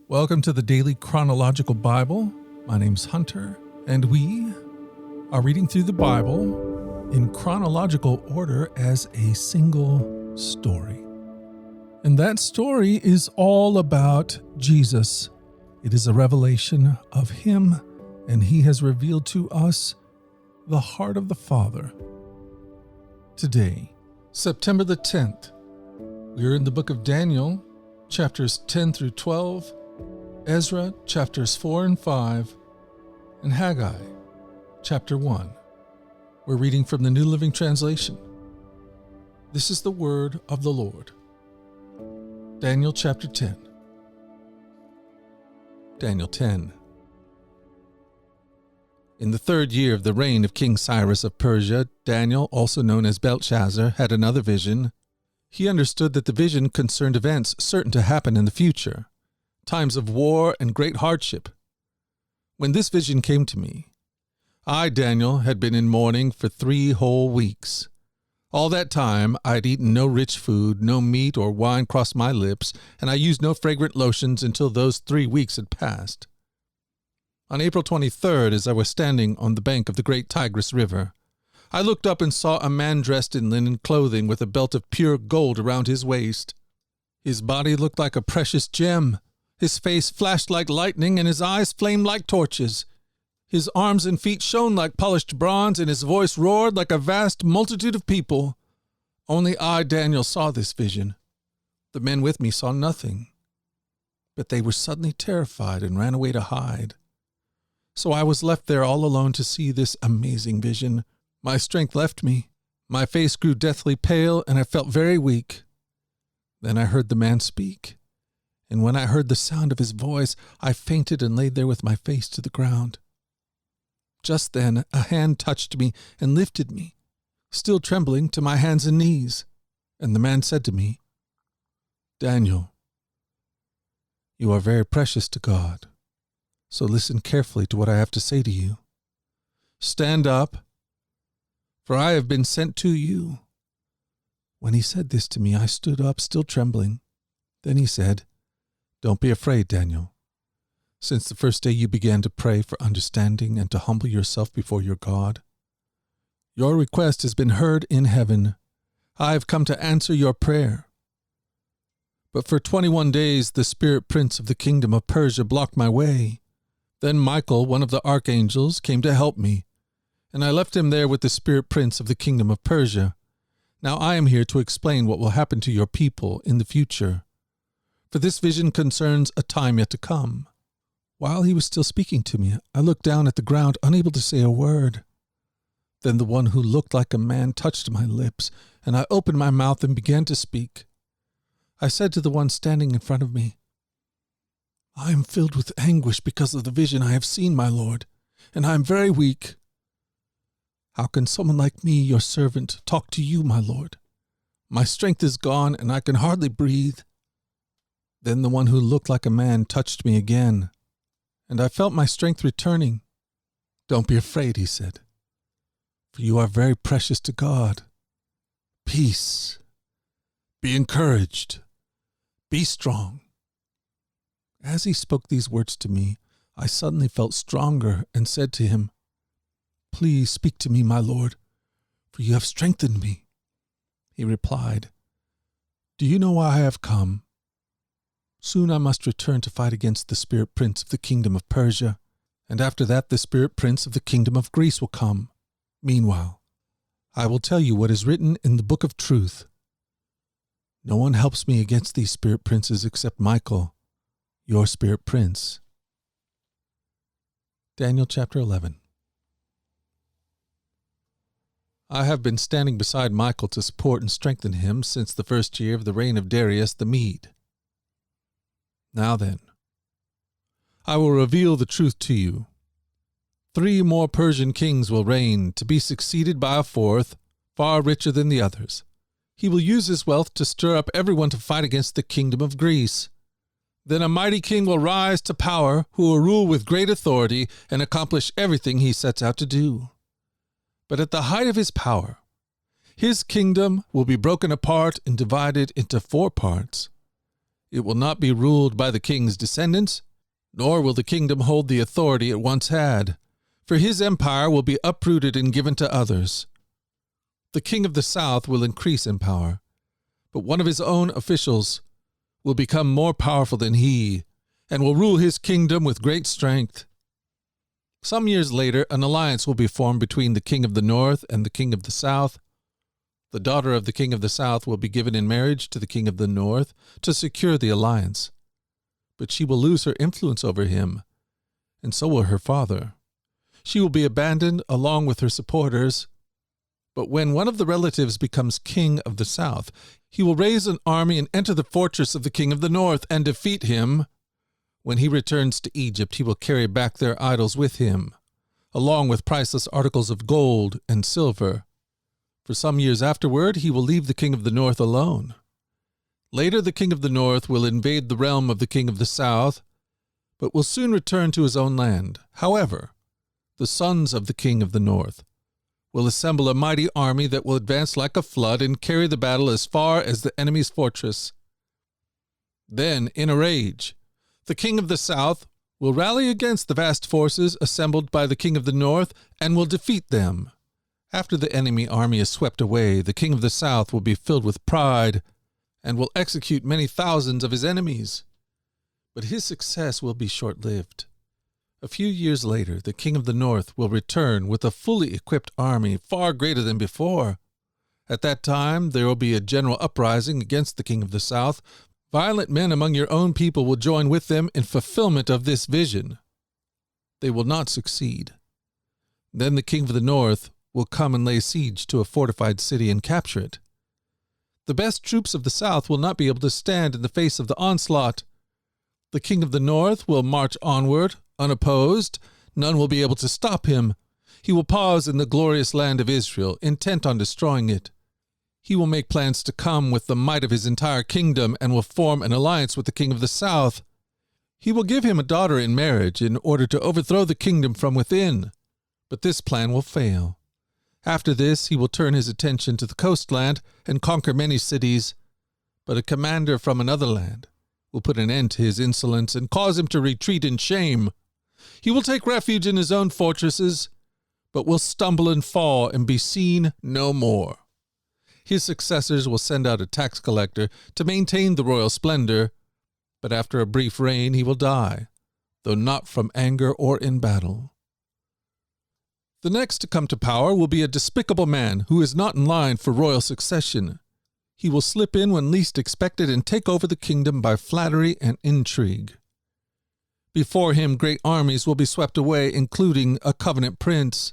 Welcome to the Daily Chronological Bible. My name's Hunter, and we are reading through the Bible in chronological order as a single story. And that story is all about Jesus. It is a revelation of Him, and He has revealed to us the heart of the Father. Today, September the 10th, we are in the book of Daniel, chapters 10 through 12, Ezra, chapters 4 and 5, and Haggai, chapter 1. We're reading from the New Living Translation. This is the word of the Lord. Daniel chapter 10. Daniel 10. In the 3rd year of the reign of King Cyrus of Persia, Daniel, also known as Belshazzar, had another vision. He understood that the vision concerned events certain to happen in the future, times of war and great hardship. When this vision came to me, I, Daniel, had been in mourning for 3 whole weeks. All that time I had eaten no rich food, no meat or wine crossed my lips, and I used no fragrant lotions until those 3 weeks had passed. On April 23rd, as I was standing on the bank of the great Tigris River, I looked up and saw a man dressed in linen clothing with a belt of pure gold around his waist. His body looked like a precious gem. His face flashed like lightning, and his eyes flamed like torches. His arms and feet shone like polished bronze, and his voice roared like a vast multitude of people. Only I, Daniel, saw this vision. The men with me saw nothing. But they were suddenly terrified and ran away to hide. So I was left there all alone to see this amazing vision. My strength left me. My face grew deathly pale, and I felt very weak. Then I heard the man speak. And when I heard the sound of his voice, I fainted and laid there with my face to the ground. Just then a hand touched me and lifted me, still trembling, to my hands and knees. And the man said to me, "Daniel, you are very precious to God, so listen carefully to what I have to say to you. Stand up, for I have been sent to you." When he said this to me, I stood up, still trembling. Then he said, "Don't be afraid, Daniel. Since the first day you began to pray for understanding and to humble yourself before your God, your request has been heard in heaven. I have come to answer your prayer. But for 21 days the spirit prince of the kingdom of Persia blocked my way. Then Michael, one of the archangels, came to help me, and I left him there with the spirit prince of the kingdom of Persia. Now I am here to explain what will happen to your people in the future. For this vision concerns a time yet to come." While he was still speaking to me, I looked down at the ground, unable to say a word. Then the one who looked like a man touched my lips, and I opened my mouth and began to speak. I said to the one standing in front of me, "I am filled with anguish because of the vision I have seen, my Lord, and I am very weak. How can someone like me, your servant, talk to you, my Lord? My strength is gone, and I can hardly breathe." Then the one who looked like a man touched me again, and I felt my strength returning. "Don't be afraid," he said, "for you are very precious to God. Peace. Be encouraged. Be strong." As he spoke these words to me, I suddenly felt stronger and said to him, "Please speak to me, my Lord, for you have strengthened me." He replied, "Do you know why I have come? Soon I must return to fight against the spirit prince of the kingdom of Persia, and after that the spirit prince of the kingdom of Greece will come. Meanwhile, I will tell you what is written in the book of truth. No one helps me against these spirit princes except Michael, your spirit prince." Daniel chapter 11. I have been standing beside Michael to support and strengthen him since the 1st year of the reign of Darius the Mede. Now then, I will reveal the truth to you. 3 more Persian kings will reign, to be succeeded by a 4th, far richer than the others. He will use his wealth to stir up everyone to fight against the kingdom of Greece. Then a mighty king will rise to power, who will rule with great authority and accomplish everything he sets out to do. But at the height of his power, his kingdom will be broken apart and divided into 4 parts. It will not be ruled by the king's descendants, nor will the kingdom hold the authority it once had, for his empire will be uprooted and given to others. The king of the south will increase in power, but one of his own officials will become more powerful than he, and will rule his kingdom with great strength. Some years later, an alliance will be formed between the king of the north and the king of the south. The daughter of the king of the south will be given in marriage to the king of the north to secure the alliance, but she will lose her influence over him, and so will her father. She will be abandoned along with her supporters. But when one of the relatives becomes king of the south, he will raise an army and enter the fortress of the king of the north and defeat him. When he returns to Egypt, he will carry back their idols with him, along with priceless articles of gold and silver. For some years afterward, he will leave the king of the north alone. Later, the king of the north will invade the realm of the king of the south, but will soon return to his own land. However, the sons of the king of the north will assemble a mighty army that will advance like a flood and carry the battle as far as the enemy's fortress. Then, in a rage, the king of the south will rally against the vast forces assembled by the king of the north and will defeat them. After the enemy army is swept away, the king of the south will be filled with pride and will execute many thousands of his enemies. But his success will be short-lived. A few years later, the king of the north will return with a fully equipped army far greater than before. At that time, there will be a general uprising against the king of the south. Violent men among your own people will join with them in fulfillment of this vision. They will not succeed. Then the king of the north will come and lay siege to a fortified city and capture it. The best troops of the south will not be able to stand in the face of the onslaught. The king of the north will march onward, unopposed. None will be able to stop him. He will pause in the glorious land of Israel, intent on destroying it. He will make plans to come with the might of his entire kingdom and will form an alliance with the king of the south. He will give him a daughter in marriage in order to overthrow the kingdom from within. But this plan will fail. After this, he will turn his attention to the coastland and conquer many cities. But a commander from another land will put an end to his insolence and cause him to retreat in shame. He will take refuge in his own fortresses, but will stumble and fall and be seen no more. His successors will send out a tax collector to maintain the royal splendor, but after a brief reign he will die, though not from anger or in battle. The next to come to power will be a despicable man who is not in line for royal succession. He will slip in when least expected and take over the kingdom by flattery and intrigue. Before him, great armies will be swept away, including a covenant prince.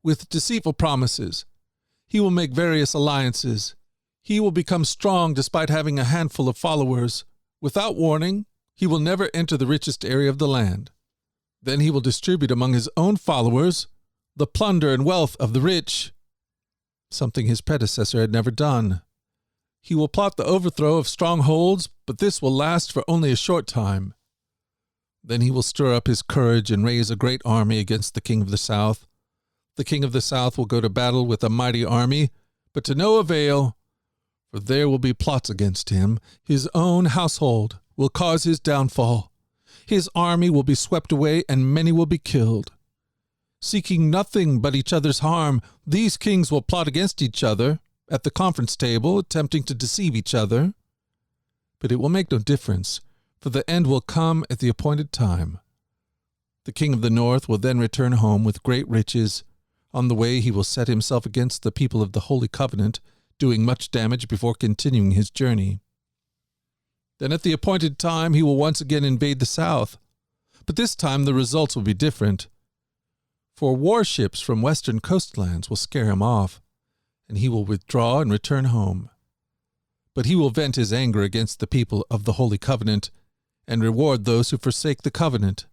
With deceitful promises, he will make various alliances. He will become strong despite having a handful of followers. Without warning, he will never enter the richest area of the land. Then he will distribute among his own followers the plunder and wealth of the rich, something his predecessor had never done. He will plot the overthrow of strongholds, but this will last for only a short time. Then he will stir up his courage and raise a great army against the king of the south. The king of the south will go to battle with a mighty army, but to no avail, for there will be plots against him. His own household will cause his downfall. His army will be swept away, and many will be killed. Seeking nothing but each other's harm, these kings will plot against each other at the conference table, attempting to deceive each other. But it will make no difference, for the end will come at the appointed time. The king of the north will then return home with great riches. On the way he will set himself against the people of the Holy Covenant, doing much damage before continuing his journey. Then at the appointed time he will once again invade the south. But this time the results will be different. For warships from western coastlands will scare him off, and he will withdraw and return home. But he will vent his anger against the people of the Holy Covenant and reward those who forsake the covenant.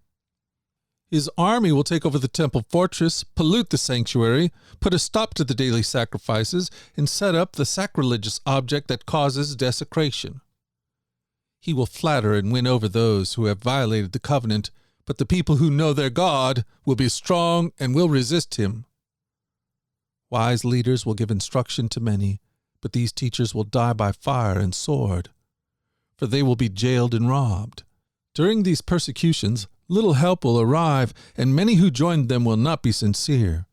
His army will take over the temple fortress, pollute the sanctuary, put a stop to the daily sacrifices, and set up the sacrilegious object that causes desecration. He will flatter and win over those who have violated the covenant, but the people who know their God will be strong and will resist him. Wise leaders will give instruction to many, but these teachers will die by fire and sword. for they will be jailed and robbed. During these persecutions, little help will arrive, and many who join them will not be sincere.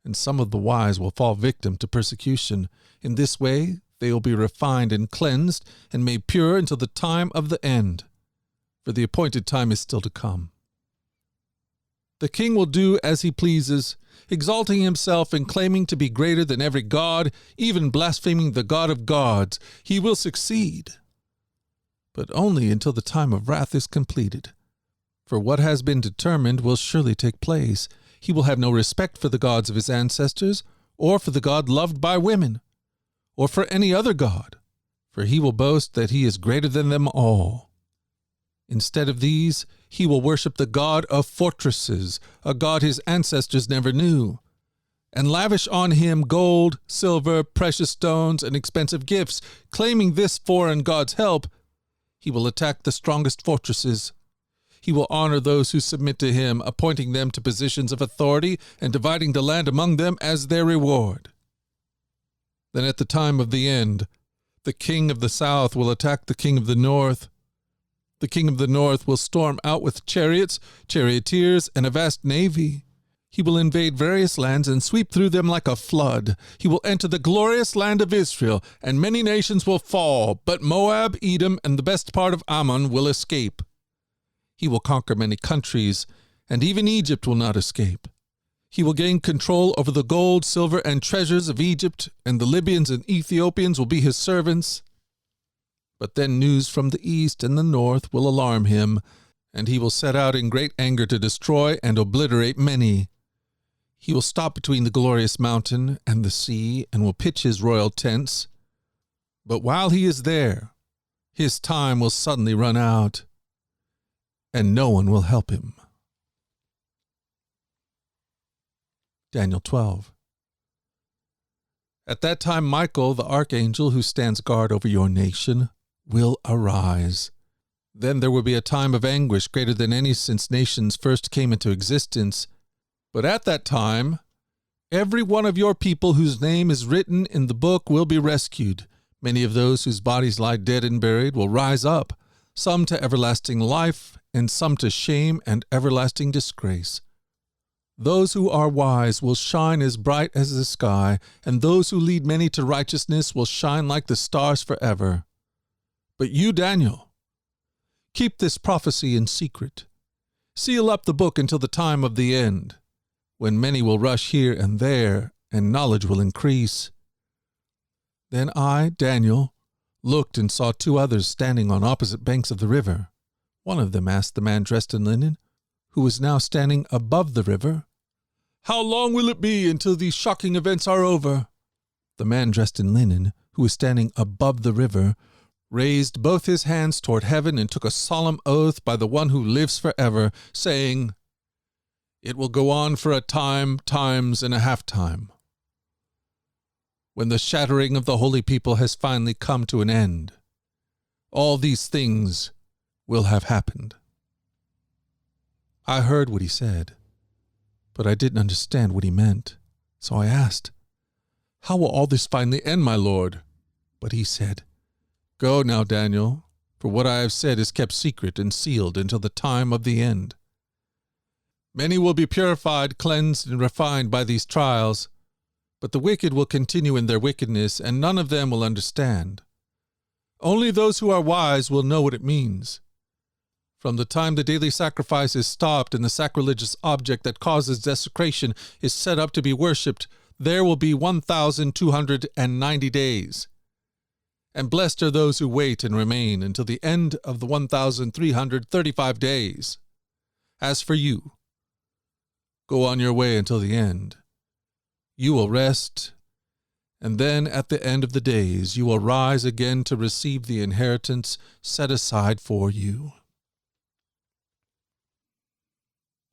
And some of the wise will fall victim to persecution. In this way, they will be refined and cleansed and made pure until the time of the end, for the appointed time is still to come. The king will do as he pleases, exalting himself and claiming to be greater than every god, even blaspheming the God of gods. He will succeed, but only until the time of wrath is completed. For what has been determined will surely take place. He will have no respect for the gods of his ancestors, or for the God loved by women, or for any other god, for he will boast that he is greater than them all. Instead of these, he will worship the god of fortresses, a god his ancestors never knew, and lavish on him gold, silver, precious stones, and expensive gifts. Claiming this foreign god's help, he will attack the strongest fortresses. He will honor those who submit to him, appointing them to positions of authority and dividing the land among them as their reward. Then at the time of the end, the king of the south will attack the king of the north. The king of the north will storm out with chariots, charioteers, and a vast navy. He will invade various lands and sweep through them like a flood. He will enter the glorious land of Israel, and many nations will fall, but Moab, Edom, and the best part of Ammon will escape. He will conquer many countries, and even Egypt will not escape. He will gain control over the gold, silver, and treasures of Egypt, and the Libyans and Ethiopians will be his servants. But then news from the east and the north will alarm him, and he will set out in great anger to destroy and obliterate many. He will stop between the glorious mountain and the sea, and will pitch his royal tents. But while he is there, his time will suddenly run out, and no one will help him. Daniel 12. At that time Michael, the archangel who stands guard over your nation, will arise. Then there will be a time of anguish greater than any since nations first came into existence. But at that time, every one of your people whose name is written in the book will be rescued. Many of those whose bodies lie dead and buried will rise up, some to everlasting life, and some to shame and everlasting disgrace. Those who are wise will shine as bright as the sky, and those who lead many to righteousness will shine like the stars forever. But you, Daniel, keep this prophecy in secret. Seal up the book until the time of the end, when many will rush here and there, and knowledge will increase. Then I, Daniel, looked and saw two others standing on opposite banks of the river. One of them asked the man dressed in linen, who was now standing above the river, "How long will it be until these shocking events are over?" The man dressed in linen, who was standing above the river, raised both his hands toward heaven and took a solemn oath by the one who lives forever, saying, "It will go on for a time, times, and a half-time. When the shattering of the holy people has finally come to an end, all these things will have happened." I heard what he said, but I didn't understand what he meant. So I asked, "How will all this finally end, my lord?" But he said, "Go now, Daniel, for what I have said is kept secret and sealed until the time of the end. Many will be purified, cleansed, and refined by these trials, but the wicked will continue in their wickedness, and none of them will understand. Only those who are wise will know what it means. From the time the daily sacrifice is stopped and the sacrilegious object that causes desecration is set up to be worshipped, there will be 1,290 days. And blessed are those who wait and remain until the end of the 1,335 days. As for you, go on your way until the end. You will rest, and then at the end of the days you will rise again to receive the inheritance set aside for you."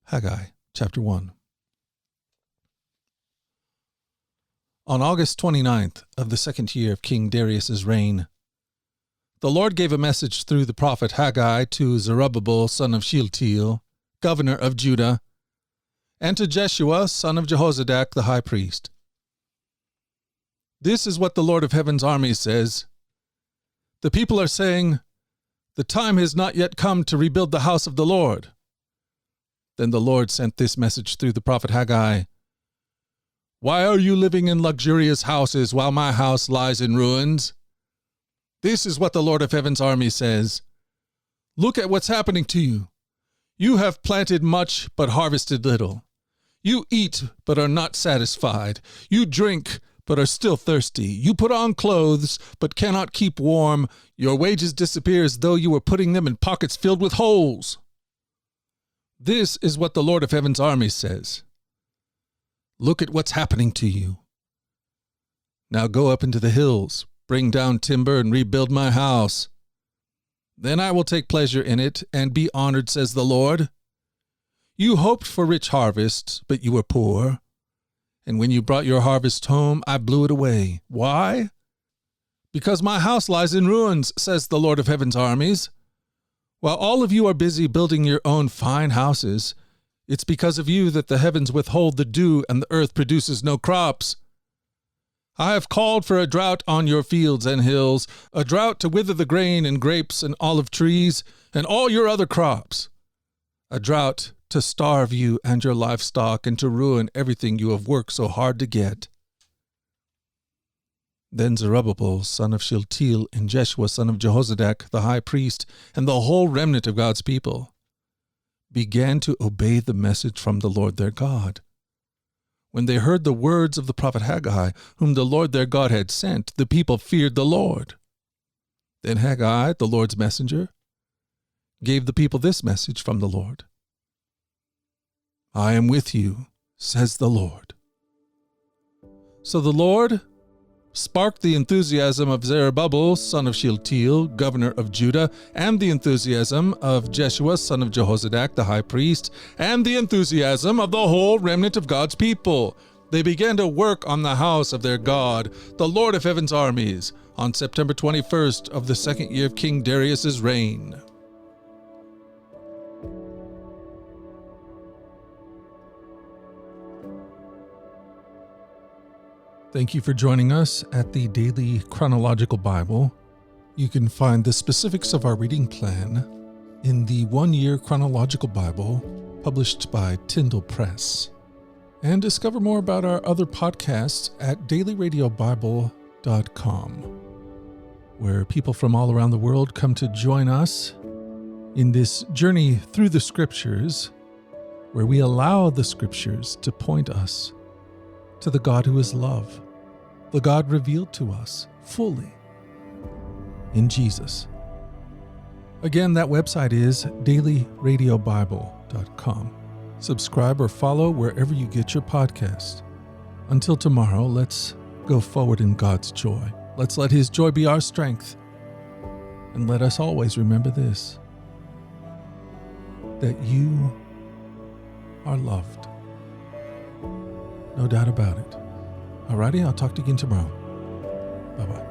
Haggai, chapter 1. On August 29th of the second year of King Darius's reign, the Lord gave a message through the prophet Haggai to Zerubbabel, son of Shealtiel, governor of Judah, and to Jeshua, son of Jehozadak, the high priest. "This is what the Lord of heaven's armies says. The people are saying, The time has not yet come to rebuild the house of the Lord. Then the Lord sent this message through the prophet Haggai. Why are you living in luxurious houses while my house lies in ruins? This is what the Lord of Heaven's army says. Look at what's happening to you. You have planted much but harvested little. You eat but are not satisfied. You drink but are still thirsty. You put on clothes but cannot keep warm. Your wages disappear as though you were putting them in pockets filled with holes. This is what the Lord of Heaven's army says. Look at what's happening to you. Now go up into the hills, bring down timber, and rebuild my house. Then I will take pleasure in it and be honored, says the Lord. You hoped for rich harvests, but you were poor. And when you brought your harvest home, I blew it away. Why? Because my house lies in ruins, says the Lord of Heaven's armies. While all of you are busy building your own fine houses, it's because of you that the heavens withhold the dew and the earth produces no crops. I have called for a drought on your fields and hills, a drought to wither the grain and grapes and olive trees and all your other crops, a drought to starve you and your livestock and to ruin everything you have worked so hard to get. Then Zerubbabel, son of Shealtiel, and Jeshua, son of Jehozadak, the high priest, and the whole remnant of God's people began to obey the message from the Lord their God. When they heard the words of the prophet Haggai, whom the Lord their God had sent, the people feared the Lord. Then Haggai, the Lord's messenger, gave the people this message from the Lord. I am with you, says the Lord. So the Lord sparked the enthusiasm of Zerubbabel, son of Shealtiel, governor of Judah, and the enthusiasm of Jeshua, son of Jehozadak, the high priest, and the enthusiasm of the whole remnant of God's people. They began to work on the house of their God, the Lord of Heaven's armies, on September 21st of the second year of King Darius's reign. Thank you for joining us at the Daily Chronological Bible. You can find the specifics of our reading plan in the one-year Chronological Bible published by Tyndale Press. And discover more about our other podcasts at dailyradiobible.com, where people from all around the world come to join us in this journey through the Scriptures, where we allow the Scriptures to point us to the God who is love, the God revealed to us fully in Jesus. Again, that website is dailyradiobible.com. Subscribe or follow wherever you get your podcast. Until tomorrow, let's go forward in God's joy. Let's let His joy be our strength. And let us always remember this, that you are loved. No doubt about it. Alrighty, I'll talk to you again tomorrow. Bye-bye.